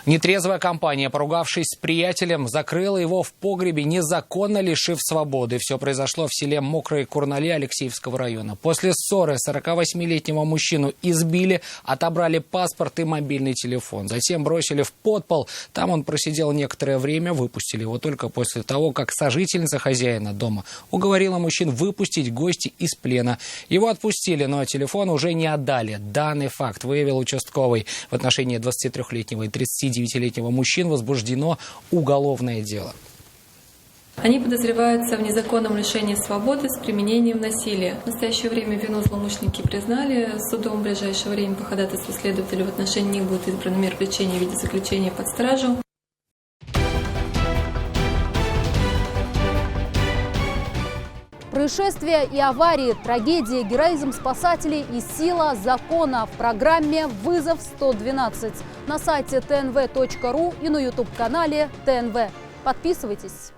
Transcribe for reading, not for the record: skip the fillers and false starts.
Нетрезвая компания, поругавшись с приятелем, закрыла его в погребе, незаконно лишив свободы. Все произошло в селе Мокрые Курнали Алексеевского района. После ссоры 48-летнего мужчину избили, отобрали паспорт и мобильный телефон. Затем бросили в подпол. Там он просидел некоторое время, выпустили его только после того, как сожительница хозяина дома уговорила мужчин выпустить гостей из плена. Его отпустили, но телефон уже не отдали. Данный факт выявил участковый. В отношении 23-летнего и 39-летнего мужчин возбуждено уголовное дело. Они подозреваются в незаконном лишении свободы с применением насилия. В настоящее время вину злоумышленники признали. Судом в ближайшее время по ходатайству следователя в отношении них будет избрана мера привлечения в виде заключения под стражу. Происшествия и аварии, трагедии, героизм спасателей и сила закона в программе «Вызов 112» на сайте tnv.ru и на YouTube-канале ТНВ. Подписывайтесь.